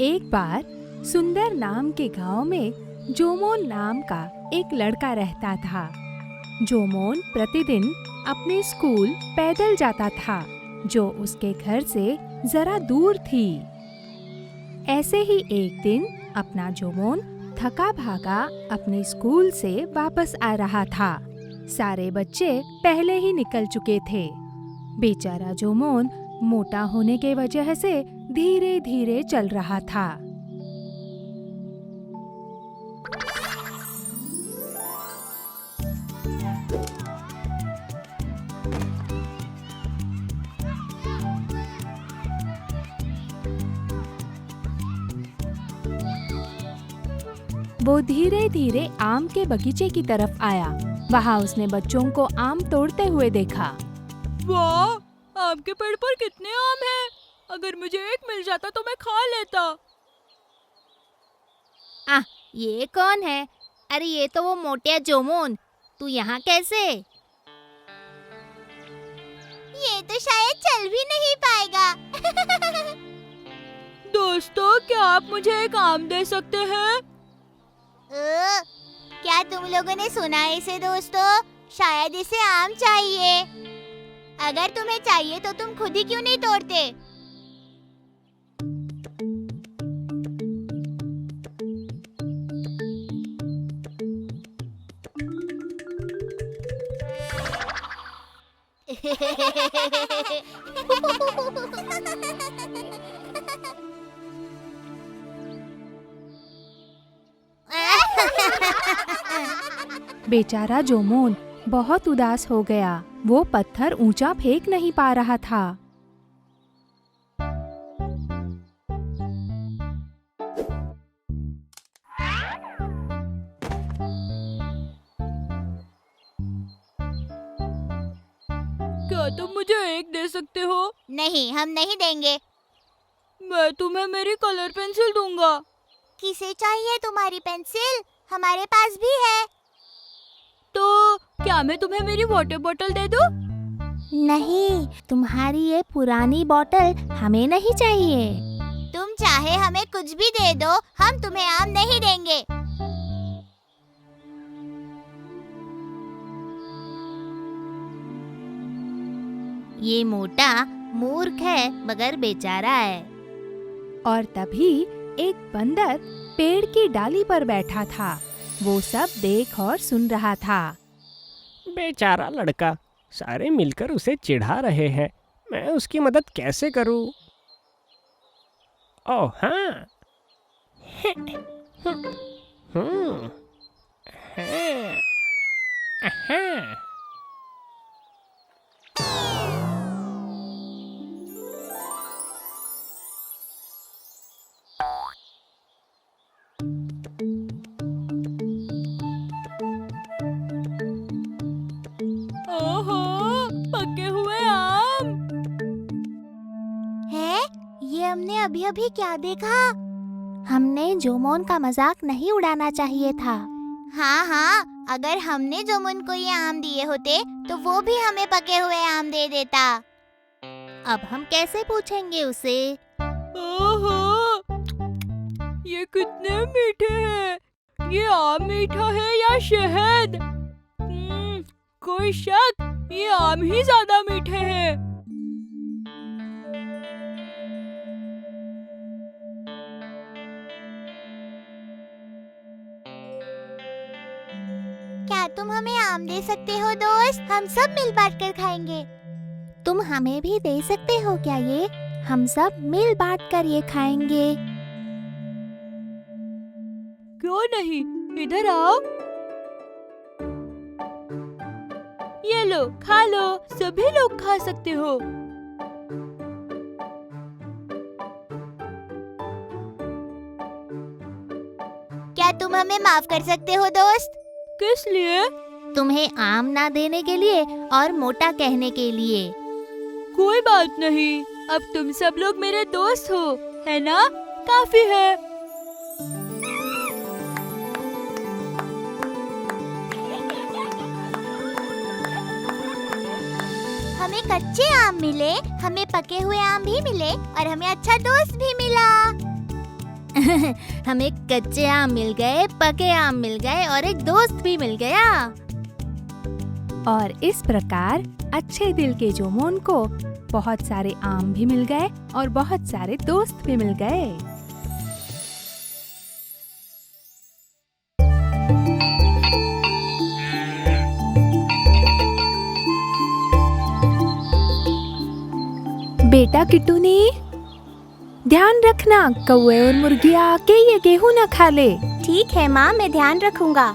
एक बार सुंदर नाम के गांव में जोमोन नाम का एक लड़का रहता था। जोमोन प्रतिदिन अपने स्कूल पैदल जाता था, जो उसके घर से जरा दूर थी। ऐसे ही एक दिन अपना जोमोन थका भागा अपने स्कूल से वापस आ रहा था। सारे बच्चे पहले ही निकल चुके थे। बेचारा जोमोन मोटा होने के वजह से धीरे धीरे चल रहा था। वो धीरे धीरे आम के बगीचे की तरफ आया। वहाँ उसने बच्चों को आम तोड़ते हुए देखा। वाह! आम के पेड़ पर कितने आम हैं? अगर मुझे एक मिल जाता तो मैं खा लेता। ये कौन है? अरे ये तो वो मोटिया जोमोन। तू यहाँ कैसे? ये तो शायद चल भी नहीं पाएगा। दोस्तों, क्या आप मुझे एक आम दे सकते हैं? क्या तुम लोगों ने सुना है इसे दोस्तों? शायद इसे आम चाहिए। अगर तुम्हें चाहिए तो तुम खुद ही क्यों नहीं तोड़ते? बेचारा जोमोन बहुत उदास हो गया। वो पत्थर ऊंचा फेंक नहीं पा रहा था। क्या तुम मुझे एक दे सकते हो? नहीं, हम नहीं देंगे। मैं तुम्हें मेरी कलर पेंसिल दूंगा। किसे चाहिए तुम्हारी पेंसिल? हमारे पास भी है। तो क्या मैं तुम्हें मेरी वाटर बॉटल दे दूं? नहीं, तुम्हारी ये पुरानी बोतल हमें नहीं चाहिए। तुम चाहे हमें कुछ भी दे दो, हम तुम्हें आम नहीं देंगे। ये मोटा मूर्ख है मगर बेचारा है। और तभी एक बंदर पेड़ की डाली पर बैठा था। वो सब देख और सुन रहा था। बेचारा लड़का, सारे मिलकर उसे चिढ़ा रहे हैं। मैं उसकी मदद कैसे करूं? ओह हाँ। हाँ। ओहो, पके हुए आम! है? ये हमने अभी अभी क्या देखा? हमने जोमोन का मजाक नहीं उड़ाना चाहिए था। हाँ, अगर हमने जोमोन को ये आम दिए होते तो वो भी हमें पके हुए आम दे देता। अब हम कैसे पूछेंगे उसे? ओहो, ये कितने मीठे हैं! ये आम मीठा है या शहद? कोई शक, ये आम ही ज्यादा मीठे हैं। क्या तुम हमें आम दे सकते हो दोस्त? हम सब मिल बांट कर खाएंगे। तुम हमें भी दे सकते हो क्या ये? हम सब मिल बांट कर ये खाएंगे। क्यों नहीं, इधर आओ। ये लो, खा लो, सभी लोग खा सकते हो। क्या तुम हमें माफ कर सकते हो दोस्त? किस लिए? तुम्हें आम ना देने के लिए और मोटा कहने के लिए। कोई बात नहीं, अब तुम सब लोग मेरे दोस्त हो, है ना? काफी है। हमें कच्चे आम मिले, हमें पके हुए आम भी मिले और हमें अच्छा दोस्त भी मिला। हमें कच्चे आम मिल गए, पके आम मिल गए और एक दोस्त भी मिल गया। और इस प्रकार अच्छे दिल के जोमोन को बहुत सारे आम भी मिल गए और बहुत सारे दोस्त भी मिल गए। बेटा किट्टूनी, ध्यान रखना कौवे और मुर्गियाँ आके ये गेहूं न खा ले। ठीक है माँ, मैं ध्यान रखूंगा।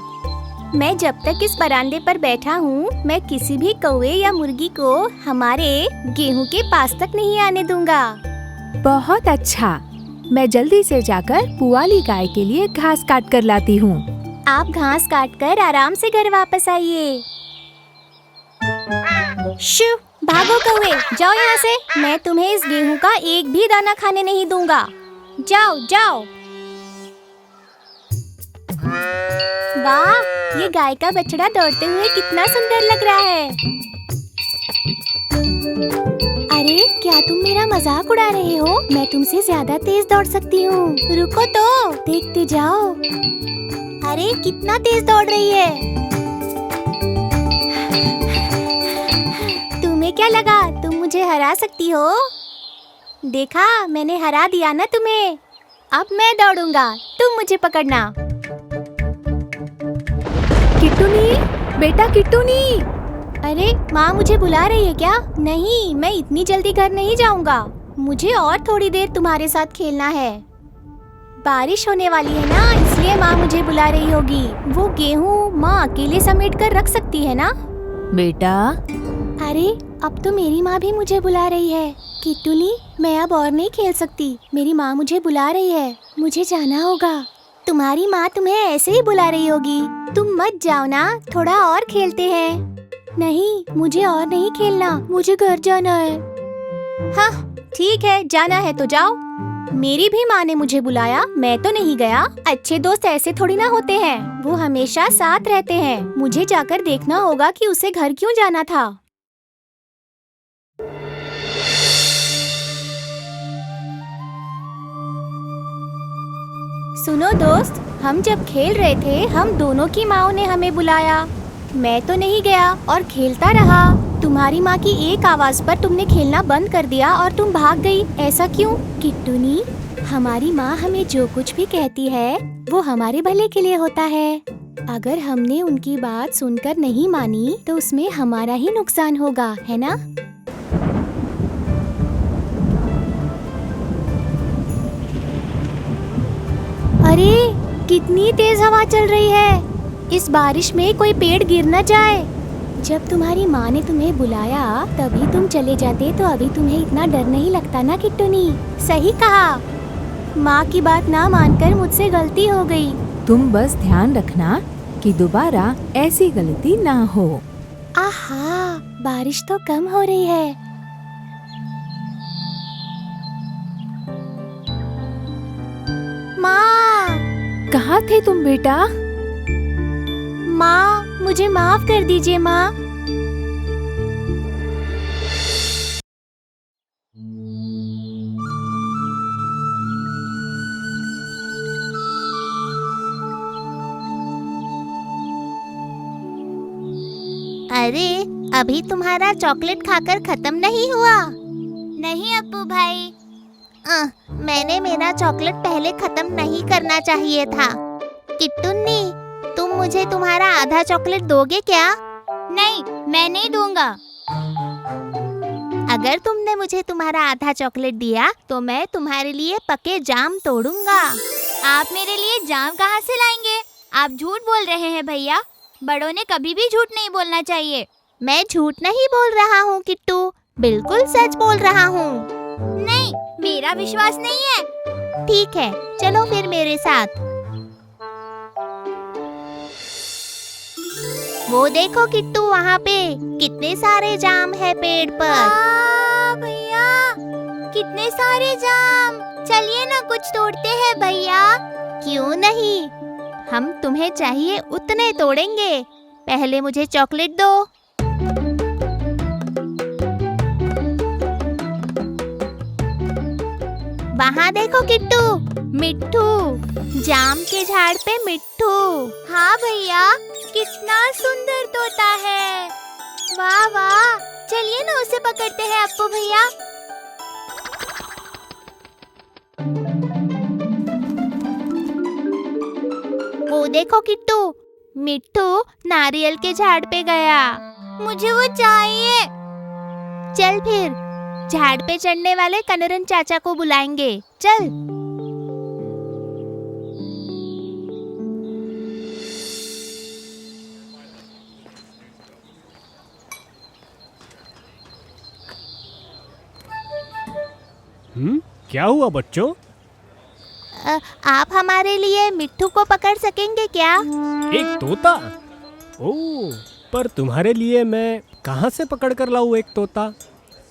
मैं जब तक इस बरामदे पर बैठा हूँ, मैं किसी भी कौवे या मुर्गी को हमारे गेहूं के पास तक नहीं आने दूंगा। बहुत अच्छा, मैं जल्दी से जाकर पुआली गाय के लिए घास काट कर लाती हूँ। आप घास काट कर आराम से घर वापस आइए। शू, भागो कौवे, जाओ यहाँ से। मैं तुम्हें इस गेहूं का एक भी दाना खाने नहीं दूंगा। जाओ जाओ। वाह, ये गाय का बछड़ा दौड़ते हुए कितना सुंदर लग रहा है। अरे क्या तुम मेरा मजाक उड़ा रहे हो? मैं तुमसे ज्यादा तेज दौड़ सकती हूँ। रुको तो, देखते जाओ। अरे कितना तेज दौड़ रही है। तुम्हें क्या लगा तुम मुझे हरा सकती हो? देखा, मैंने हरा दिया ना तुम्हें। अब मैं दौड़ूंगा, तुम मुझे पकड़ना। किट्टूनी, बेटा किट्टूनी। अरे माँ मुझे बुला रही है क्या? नहीं, मैं इतनी जल्दी घर नहीं जाऊंगा। मुझे और थोड़ी देर तुम्हारे साथ खेलना है। बारिश होने वाली है ना, इसलिए माँ मुझे बुला रही होगी। वो गेहूँ माँ अकेले समेट कर रख सकती है ना? बेटा, अरे अब तो मेरी माँ भी मुझे बुला रही है। किट्टूनी, मैं अब और नहीं खेल सकती। मेरी माँ मुझे बुला रही है, मुझे जाना होगा। तुम्हारी माँ तुम्हें ऐसे ही बुला रही होगी। तुम मत जाओ ना, थोड़ा और खेलते हैं। नहीं, मुझे और नहीं खेलना, मुझे घर जाना है। हाँ ठीक है, जाना है तो जाओ। मेरी भी माँ ने मुझे बुलाया, मैं तो नहीं गया। अच्छे दोस्त ऐसे थोड़ी ना होते हैं, वो हमेशा साथ रहते हैं। मुझे जाकर देखना होगा कि उसे घर क्यों जाना था। सुनो दोस्त, हम जब खेल रहे थे, हम दोनों की माँओं ने हमें बुलाया। मैं तो नहीं गया और खेलता रहा। तुम्हारी माँ की एक आवाज पर तुमने खेलना बंद कर दिया और तुम भाग गई। ऐसा क्यों? किट्टूनी, हमारी माँ हमें जो कुछ भी कहती है वो हमारे भले के लिए होता है। अगर हमने उनकी बात सुनकर नहीं मानी तो उसमें हमारा ही नुकसान होगा, है ना? अरे कितनी तेज हवा चल रही है। इस बारिश में कोई पेड़ गिर न जाए। जब तुम्हारी माँ ने तुम्हें बुलाया तभी तुम चले जाते तो अभी तुम्हें इतना डर नहीं लगता ना किट्टूनी। सही कहा, माँ की बात ना मानकर मुझसे गलती हो गई। तुम बस ध्यान रखना कि दोबारा ऐसी गलती ना हो। आहा, बारिश तो कम हो रही है। माँ, कहाँ थे तुम बेटा? माँ मुझे माफ कर दीजिए माँ। अरे अभी तुम्हारा चॉकलेट खाकर खत्म नहीं हुआ? नहीं अप्पू भाई, मैंने मेरा चॉकलेट पहले खत्म नहीं करना चाहिए था। किट्टूनी, तुम मुझे तुम्हारा आधा चॉकलेट दोगे क्या? नहीं, मैं नहीं दूंगा। अगर तुमने मुझे तुम्हारा आधा चॉकलेट दिया तो मैं तुम्हारे लिए पके जाम तोड़ूंगा। आप मेरे लिए जाम कहाँ से लाएंगे? आप झूठ बोल रहे हैं भैया। बड़ों ने कभी भी झूठ नहीं बोलना चाहिए। मैं झूठ नहीं बोल रहा हूँ किट्टू, बिल्कुल सच बोल रहा हूँ। नहीं, मेरा विश्वास नहीं है। ठीक है, चलो फिर मेरे साथ। वो देखो किट्टू, वहाँ पे कितने सारे जाम है पेड़ पर। भैया, कितने सारे जाम। चलिए ना कुछ तोड़ते हैं भैया। क्यों नहीं, हम तुम्हें चाहिए उतने तोड़ेंगे। पहले मुझे चॉकलेट दो। वहाँ देखो किट्टू, मिट्ठू, जाम के झाड़ पे मिट्ठू। हाँ भैया, कितना सुंदर तोता है। वाह वाह, चलिए ना उसे पकड़ते हैं अप्पू भैया। वो देखो किट्टू, मिट्ठू नारियल के झाड़ पे गया। मुझे वो चाहिए। चल फिर झाड़ पे चढ़ने वाले कनरन चाचा को बुलाएंगे। चल। क्या हुआ बच्चों? आप हमारे लिए मिट्ठू को पकड़ सकेंगे क्या? एक तोता? ओह, पर तुम्हारे लिए मैं कहाँ से पकड़ कर लाऊं एक तोता?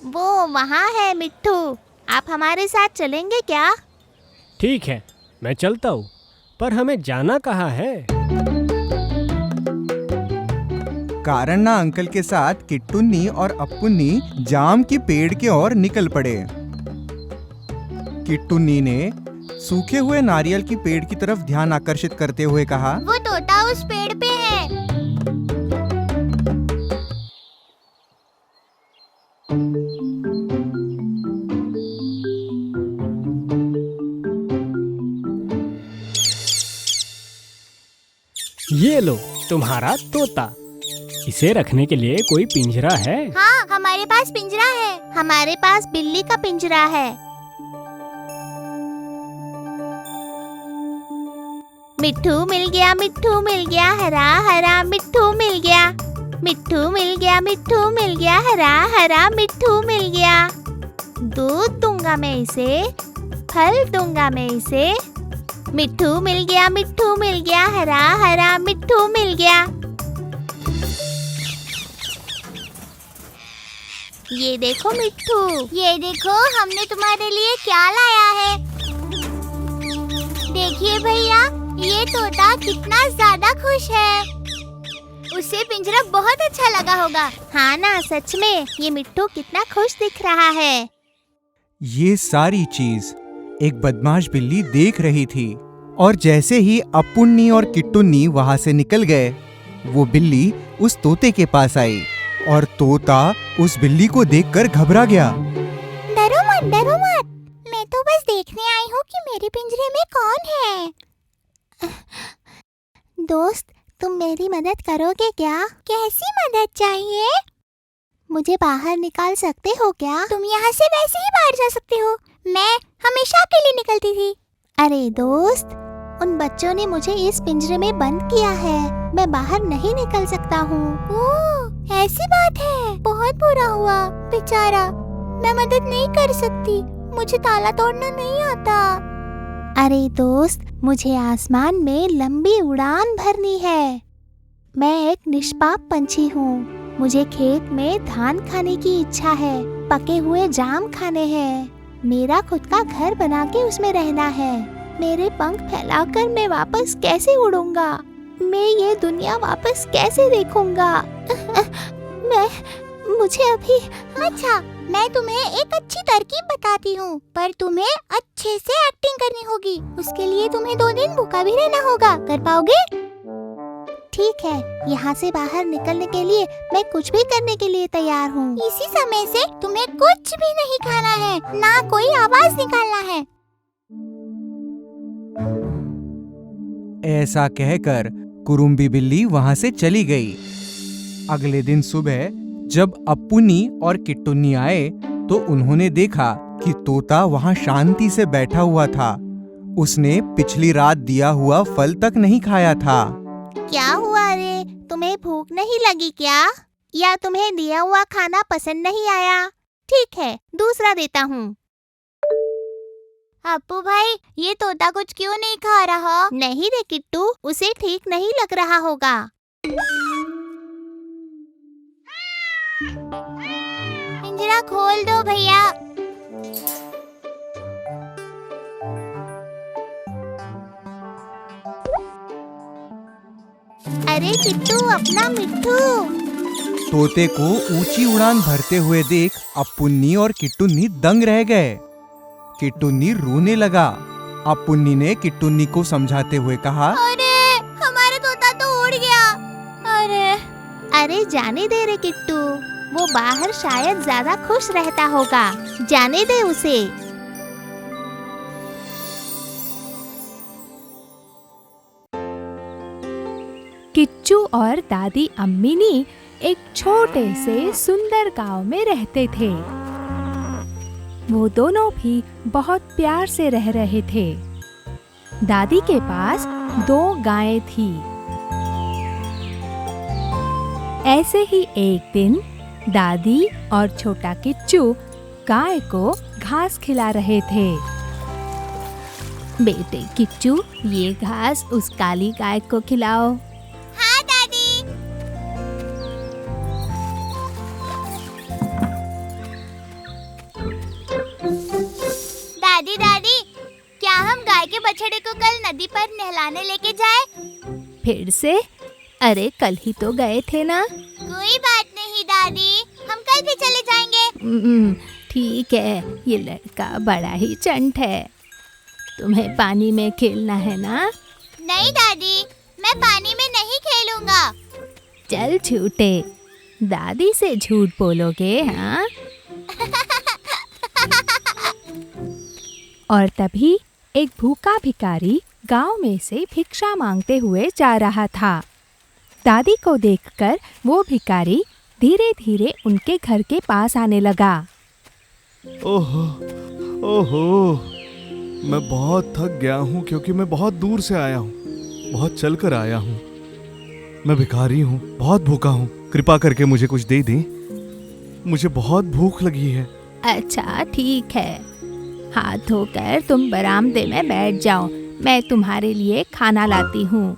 वो वहाँ है मिट्ठू, आप हमारे साथ चलेंगे क्या? ठीक है, मैं चलता हूँ, पर हमें जाना कहाँ है? कारन्ना अंकल के साथ किट्टुन्नी और अप्पुन्नी जाम के पेड़ की ओर निकल पड़े। किट्टुन्नी ने सूखे हुए नारियल की पेड़ की तरफ ध्यान आकर्षित करते हुए कहा, वो तोता उस पेड़ पे है। ये लो तुम्हारा तोता। इसे रखने के लिए कोई पिंजरा है? हाँ, हमारे पास पिंजरा है। हमारे पास बिल्ली का पिंजरा है। मिट्ठू मिल गया, मिट्ठू मिल गया, हरा हरा मिट्ठू मिल गया। मिट्ठू मिल गया, मिट्ठू मिल गया, हरा हरा मिट्ठू मिल गया। दूध दूंगा मैं इसे, फल दूंगा मैं इसे। मिट्ठू मिल गया, मिट्ठू मिल गया, हरा हरा मिट्ठू मिल गया। ये देखो मिट्ठू, ये देखो हमने तुम्हारे लिए क्या लाया है। देखिए भैया, ये तोता कितना ज्यादा खुश है। उसे पिंजरा बहुत अच्छा लगा होगा। हाँ ना, सच में ये मिट्ठू कितना खुश दिख रहा है। ये सारी चीज एक बदमाश बिल्ली देख रही थी और जैसे ही अप्पुन्नी और किट्टुन्नी वहाँ से निकल गए, वो बिल्ली उस तोते के पास आई और तोता उस बिल्ली को देखकर घबरा गया। डरो मत, डरो मत। मैं तो बस देखने आई हूँ कि मेरे पिंजरे में कौन है। दोस्त, तुम मेरी मदद करोगे क्या? कैसी मदद चाहिए? मुझे बाहर निकाल सकते हो क्या? तुम यहाँ से वैसे ही बाहर जा सकते हो। मैं हमेशा के लिए निकलती थी। अरे दोस्त, उन बच्चों ने मुझे इस पिंजरे में बंद किया है। मैं बाहर नहीं निकल सकता हूँ। ओह, ऐसी बात है। बहुत बुरा हुआ बेचारा। मैं मदद नहीं कर सकती। मुझे ताला तोड़ना नहीं आता। अरे दोस्त, मुझे आसमान में लंबी उड़ान भरनी है। मैं एक निष्पाप पंछी हूँ। मुझे खेत में धान खाने की इच्छा है। पके हुए जाम खाने हैं। मेरा खुद का घर बना के उसमें रहना है। मेरे पंख फैलाकर मैं वापस कैसे उड़ूंगा? मैं ये दुनिया वापस कैसे देखूंगा? मुझे अभी। अच्छा, मैं तुम्हें एक अच्छी तरकीब बताती हूँ, पर तुम्हें अच्छे से एक्टिंग करनी होगी। उसके लिए तुम्हें 2 दिन भूखा भी रहना होगा। कर पाओगे? ठीक है, यहाँ से बाहर निकलने के लिए मैं कुछ भी करने के लिए तैयार हूँ। इसी समय से तुम्हें कुछ भी नहीं खाना है, ना कोई आवाज निकालना है। ऐसा कहकर कुरुम्बी बिल्ली वहाँ से चली गई। अगले दिन सुबह जब अप्पुन्नी और किट्टुन्नी आए तो उन्होंने देखा कि तोता वहाँ शांति से बैठा हुआ था। उसने पिछली रात दिया हुआ फल तक नहीं खाया था। क्या हुआ रे? तुम्हें भूख नहीं लगी क्या? या तुम्हें दिया हुआ खाना पसंद नहीं आया? ठीक है, दूसरा देता हूँ। अप्पू भाई, ये तोता कुछ क्यों नहीं खा रहा? नहीं रे किट्टू, उसे ठीक नहीं लग रहा होगा। पिंजरा खोल दो भैया। अरे किट्टू, अपना मिट्ठू। तोते को ऊंची उड़ान भरते हुए देख अप्पुन्नी और किट्टुन्नी दंग रह गए। किट्टुन्नी रोने लगा। अब पुन्नी ने किट्टुन्नी को समझाते हुए कहा, अरे हमारा तोता तो उड़ गया। अरे जाने दे रे किट्टू, वो बाहर शायद ज्यादा खुश रहता होगा, जाने दे उसे। किच्चू और दादी अम्मिनी एक छोटे से सुंदर गांव में रहते थे। वो दोनों भी बहुत प्यार से रह रहे थे। दादी के पास 2 गायें थी। ऐसे ही एक दिन दादी और छोटा किच्चू गाय को घास खिला रहे थे। बेटे किच्चू, ये घास उस काली गाय को खिलाओ। हाँ दादी। दादी दादी, क्या हम गाय के बछड़े को कल नदी पर नहलाने लेके जाए? फिर से? अरे कल ही तो गए थे ना। कोई बात नहीं दादी, हम कल भी चले जाएंगे। ठीक है, ये लड़का बड़ा ही चंट है। तुम्हें पानी में खेलना है ना? नहीं दादी, मैं पानी में नहीं खेलूंगा। चल झूठे, दादी से झूठ बोलोगे हाँ? और तभी एक भूखा भिखारी गांव में से भिक्षा मांगते हुए जा रहा था। दादी को देखकर वो भिखारी धीरे धीरे उनके घर के पास आने लगा। ओहो ओहो, मैं बहुत थक गया हूँ क्योंकि मैं बहुत दूर से आया हूँ, बहुत चलकर आया हूँ। मैं भिखारी हूँ, बहुत भूखा हूँ, कृपा करके मुझे कुछ दे दें, मुझे बहुत भूख लगी है। अच्छा ठीक है, हाथ धोकर तुम बरामदे में बैठ जाओ, मैं तुम्हारे लिए खाना लाती हूँ।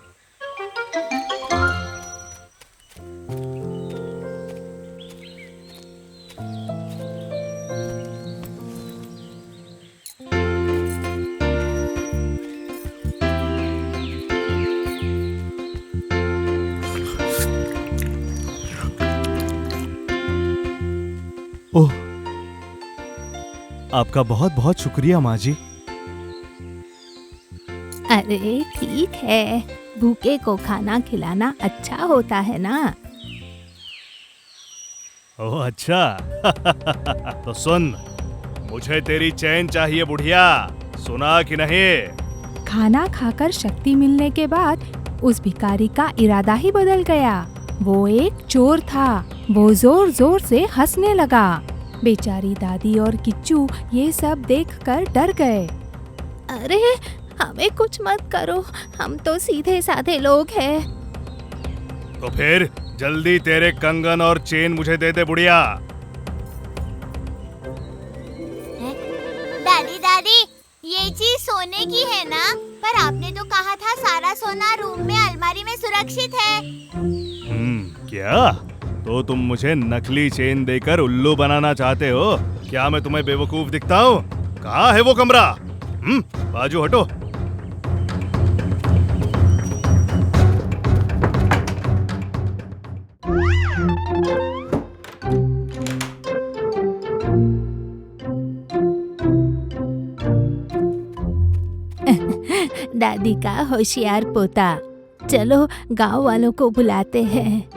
ओह, आपका बहुत बहुत शुक्रिया माँ जी। अरे ठीक है, भूखे को खाना खिलाना अच्छा होता है ना। ओह अच्छा। तो सुन, मुझे तेरी चैन चाहिए बुढ़िया, सुना कि नहीं? खाना खाकर शक्ति मिलने के बाद उस भिखारी का इरादा ही बदल गया। वो एक चोर था। वो जोर जोर से हंसने लगा। बेचारी दादी और किच्चू ये सब देखकर डर गए। अरे हमें कुछ मत करो, हम तो सीधे साधे लोग हैं। तो फिर जल्दी तेरे कंगन और चेन मुझे दे दे बुढ़िया। दादी दादी, ये चीज सोने की है ना? पर आपने तो कहा था सारा सोना रूम में अलमारी में सुरक्षित है। क्या? तो तुम मुझे नकली चेन देकर उल्लू बनाना चाहते हो? क्या मैं तुम्हें बेवकूफ दिखता हूँ? कहाँ है वो कमरा? बाजू हटो। दादी का होशियार पोता। चलो गांव वालों को बुलाते हैं।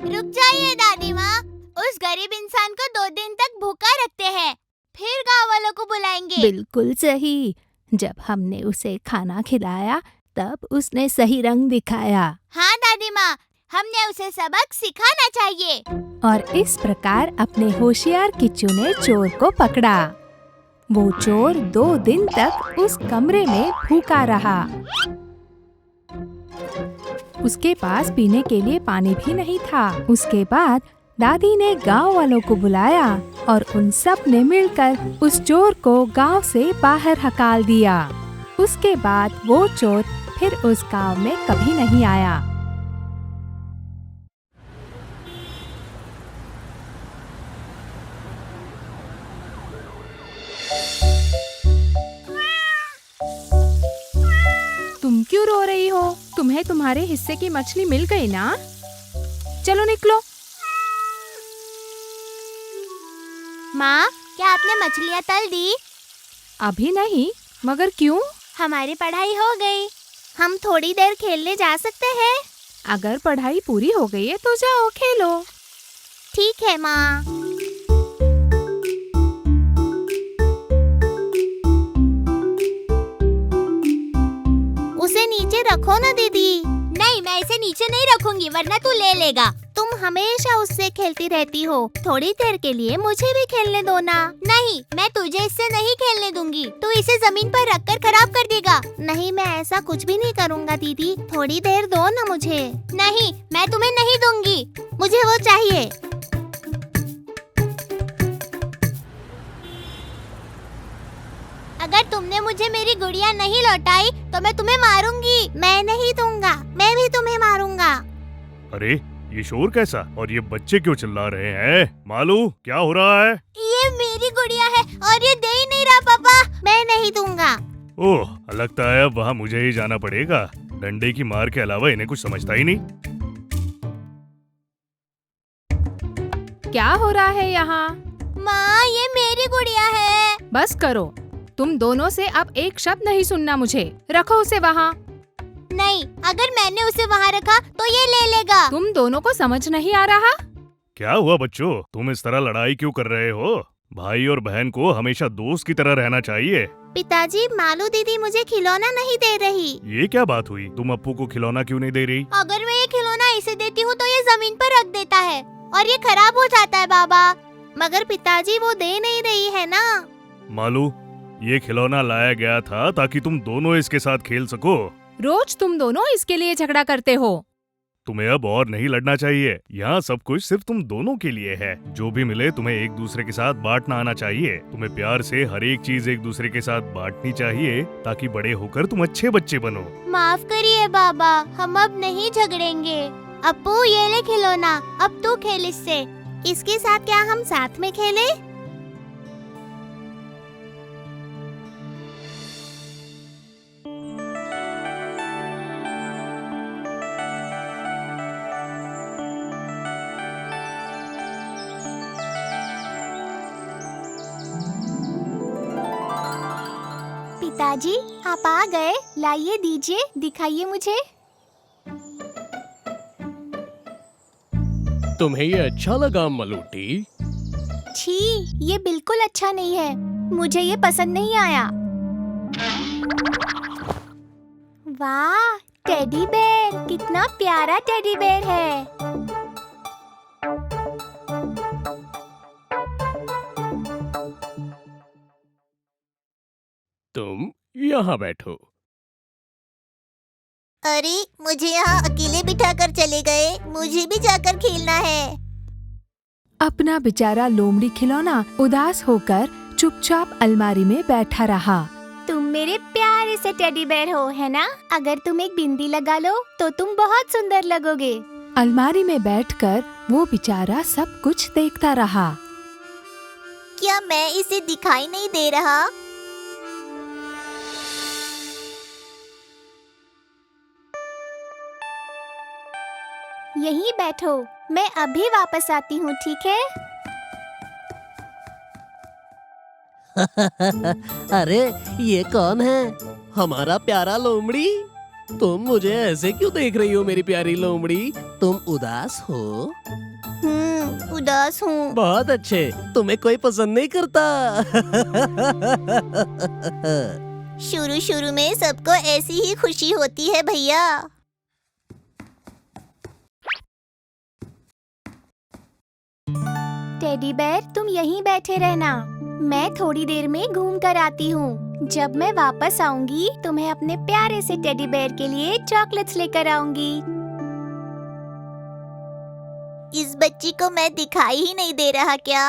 रुक जाइए दादी माँ, उस गरीब इंसान को 2 दिन तक भूखा रखते हैं, फिर गाँव वालों को बुलाएंगे। बिल्कुल सही। जब हमने उसे खाना खिलाया तब उसने सही रंग दिखाया। हाँ दादी माँ, हमने उसे सबक सिखाना चाहिए। और इस प्रकार अपने होशियार किच्चू ने चोर को पकड़ा। वो चोर 2 दिन तक उस कमरे में भूखा रहा। उसके पास पीने के लिए पानी भी नहीं था। उसके बाद दादी ने गांव वालों को बुलाया और उन सब ने मिलकर उस चोर को गांव से बाहर हकाल दिया। उसके बाद वो चोर फिर उस गांव में कभी नहीं आया। तुम क्यों रो रही हो? तुम्हें तुम्हारे हिस्से की मछली मिल गई ना? चलो निकलो। माँ, क्या आपने मछलियाँ तल दी? अभी नहीं, मगर क्यों? हमारी पढ़ाई हो गई, हम थोड़ी देर खेलने जा सकते हैं। अगर पढ़ाई पूरी हो गई है तो जाओ खेलो। ठीक है माँ। उसे नीचे रखो ना दीदी। नहीं, मैं इसे नीचे नहीं रखूंगी वरना तू ले लेगा। तुम हमेशा उससे खेलती रहती हो, थोड़ी देर के लिए मुझे भी खेलने दो ना। नहीं, मैं तुझे इससे नहीं खेलने दूंगी। तू इसे जमीन पर रखकर खराब कर देगा। नहीं, मैं ऐसा कुछ भी नहीं करूँगा दीदी, थोड़ी देर दो ना मुझे। नहीं, मैं तुम्हें नहीं दूंगी, मुझे वो चाहिए। अगर तुमने मुझे मेरी गुड़िया नहीं लौटाई तो मैं तुम्हें मारूंगी। मैं नहीं दूंगा, मैं भी तुम्हें मारूंगा। अरे ये शोर कैसा? और ये बच्चे क्यों चिल्ला रहे हैं? मालू, क्या हो रहा है? ये मेरी गुड़िया है और ये दे ही नहीं रहा पापा। मैं नहीं दूंगा। ओह, लगता है अब वहाँ मुझे ही जाना पड़ेगा। डंडे की मार के अलावा इन्हें कुछ समझता ही नहीं। क्या हो रहा है यहाँ? माँ, ये मेरी गुड़िया है। बस करो, तुम दोनों से अब एक शब्द नहीं सुनना मुझे। रखो उसे वहाँ। नहीं, अगर मैंने उसे वहाँ रखा तो ये ले लेगा। तुम दोनों को समझ नहीं आ रहा? क्या हुआ बच्चों, तुम इस तरह लड़ाई क्यों कर रहे हो? भाई और बहन को हमेशा दोस्त की तरह रहना चाहिए। पिताजी, मालू दीदी मुझे खिलौना नहीं दे रही। ये क्या बात हुई? तुम अप्पू को खिलौना क्यों नहीं दे रही? अगर मैं ये खिलौना इसे देती हूँ तो ये जमीन पर रख देता है और ये खराब हो जाता है बाबा। मगर पिताजी, वो दे नहीं रही है ना। मालू, ये खिलौना लाया गया था ताकि तुम दोनों इसके साथ खेल सको। रोज तुम दोनों इसके लिए झगड़ा करते हो। तुम्हें अब और नहीं लड़ना चाहिए। यहाँ सब कुछ सिर्फ तुम दोनों के लिए है। जो भी मिले तुम्हें एक दूसरे के साथ बांटना आना चाहिए। तुम्हें प्यार से हर एक चीज एक दूसरे के साथ बांटनी चाहिए ताकि बड़े होकर तुम अच्छे बच्चे बनो। माफ करिए बाबा, हम अब नहीं झगड़ेंगे। अप्पू, ये ले खिलौना, अब तू खेल इससे। इसके साथ क्या हम साथ में खेलें? पिताजी, आप आ गए। लाइए, दीजिए, दिखाइए मुझे। तुम्हें ये अच्छा लगा मलूटी? छी, ये बिल्कुल अच्छा नहीं है। मुझे ये पसंद नहीं आया। वाह, टेडी बेयर, कितना प्यारा टेडी बेयर है। तुम यहाँ बैठो। अरे, मुझे यहाँ अकेले बिठाकर चले गए। मुझे भी जाकर खेलना है। अपना बेचारा लोमड़ी खिलौना उदास होकर चुपचाप अलमारी में बैठा रहा। तुम मेरे प्यारे से टेडी बेयर हो, है ना? अगर तुम एक बिंदी लगा लो तो तुम बहुत सुंदर लगोगे। अलमारी में बैठकर वो बेचारा सब कुछ देखता रहा। क्या मैं इसे दिखाई नहीं दे रहा? यहीं बैठो, मैं अभी वापस आती हूँ, ठीक है? अरे, ये कौन है? हमारा प्यारा लोमड़ी। तुम मुझे ऐसे क्यों देख रही हो मेरी प्यारी लोमड़ी? तुम उदास हो? उदास हूँ। बहुत अच्छे, तुम्हें कोई पसंद नहीं करता। शुरू शुरू में सबको ऐसी ही खुशी होती है भैया। टेडी बेयर, तुम यहीं बैठे रहना। मैं थोड़ी देर में घूम कर आती हूँ। जब मैं वापस आऊंगी तुम्हें अपने प्यारे से टेडी बेयर के लिए चॉकलेट्स लेकर आऊंगी। इस बच्ची को मैं दिखाई ही नहीं दे रहा क्या?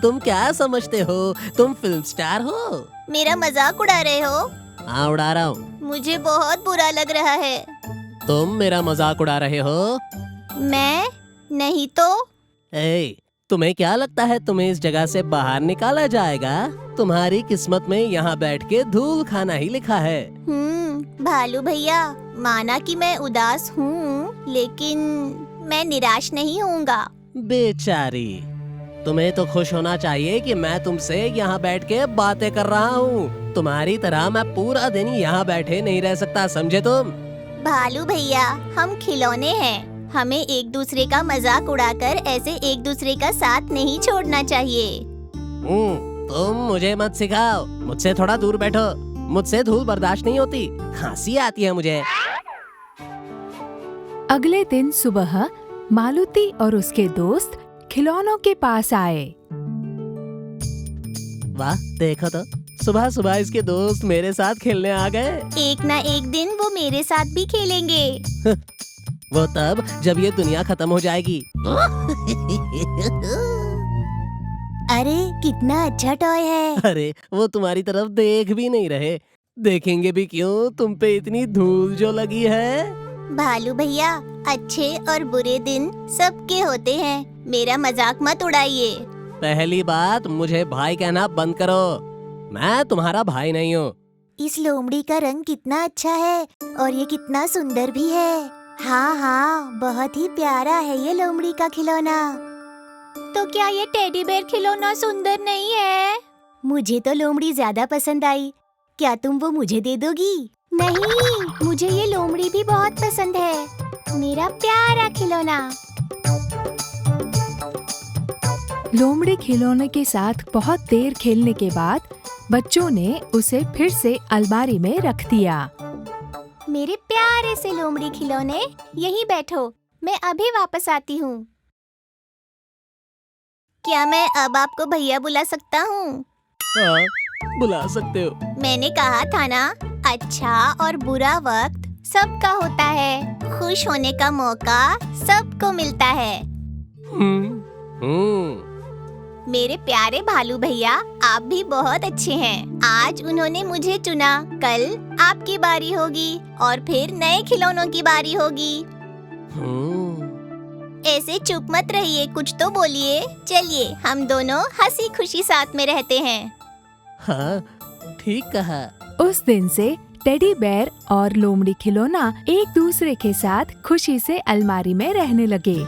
तुम क्या समझते हो? तुम फिल्म स्टार हो? मेरा मजाक उड़ा रहे हो? हाँ, उड़ा रहा हूँ। मुझे बहुत बुरा लग रहा है। तुम मेरा मजाक उड़ा रहे हो? मैं नहीं तो। ए, तुम्हें क्या लगता है तुम्हें इस जगह से बाहर निकाला जाएगा? तुम्हारी किस्मत में यहाँ बैठ के धूल खाना ही लिखा है। भालू भैया, माना कि मैं उदास हूँ, लेकिन मैं निराश नहीं होऊंगा। बेचारी, तुम्हें तो खुश होना चाहिए कि मैं तुमसे यहाँ बैठ के बातें कर रहा हूँ। तुम्हारी तरह मैं पूरा दिन यहाँ बैठे नहीं रह सकता, समझे तुम? भालू भैया, हम खिलौने हैं। हमें एक दूसरे का मजाक उड़ाकर ऐसे एक दूसरे का साथ नहीं छोड़ना चाहिए। तुम मुझे मत सिखाओ, मुझसे थोड़ा दूर बैठो। मुझसे धूल बर्दाश्त नहीं होती, खांसी आती है मुझे। अगले दिन सुबह मालती और उसके दोस्त खिलौनों के पास आए। वाह, देखो तो सुबह सुबह इसके दोस्त मेरे साथ खेलने आ गए। एक ना एक दिन वो मेरे साथ भी खेलेंगे। वो तब जब ये दुनिया खत्म हो जाएगी। अरे कितना अच्छा टॉय है। अरे वो तुम्हारी तरफ देख भी नहीं रहे। देखेंगे भी क्यों, तुम पे इतनी धूल जो लगी है। भालू भैया, अच्छे और बुरे दिन सबके होते हैं, मेरा मजाक मत उड़ाइए। पहली बात, मुझे भाई कहना बंद करो। मैं तुम्हारा भाई नहीं हूँ। इस लोमड़ी का रंग कितना अच्छा है और ये कितना सुंदर भी है। हाँ हाँ, बहुत ही प्यारा है ये लोमड़ी का खिलौना। तो क्या ये टेडी बेयर खिलौना सुंदर नहीं है? मुझे तो लोमड़ी ज्यादा पसंद आई। क्या तुम वो मुझे दे दोगी? नहीं, मुझे ये लोमड़ी भी बहुत पसंद है, मेरा प्यारा खिलौना। लोमड़ी खिलौने के साथ बहुत देर खेलने के बाद बच्चों ने उसे फिर से अलमारी में रख दिया। मेरे प्यारे से लोमड़ी खिलौने, यहीं बैठो, मैं अभी वापस आती हूँ। क्या मैं अब आपको भैया बुला सकता हूँ? हाँ, बुला सकते हो। मैंने कहा था ना, अच्छा और बुरा वक्त सबका होता है, खुश होने का मौका सबको मिलता है। मेरे प्यारे भालू भैया, आप भी बहुत अच्छे हैं। आज उन्होंने मुझे चुना, कल आपकी बारी होगी और फिर नए खिलौनों की बारी होगी। ऐसे चुप मत रहिए, कुछ तो बोलिए। चलिए हम दोनों हंसी खुशी साथ में रहते हैं। हाँ, ठीक कहा। उस दिन से टेडी बेयर और लोमड़ी खिलौना एक दूसरे के साथ खुशी से अलमारी में रहने लगे।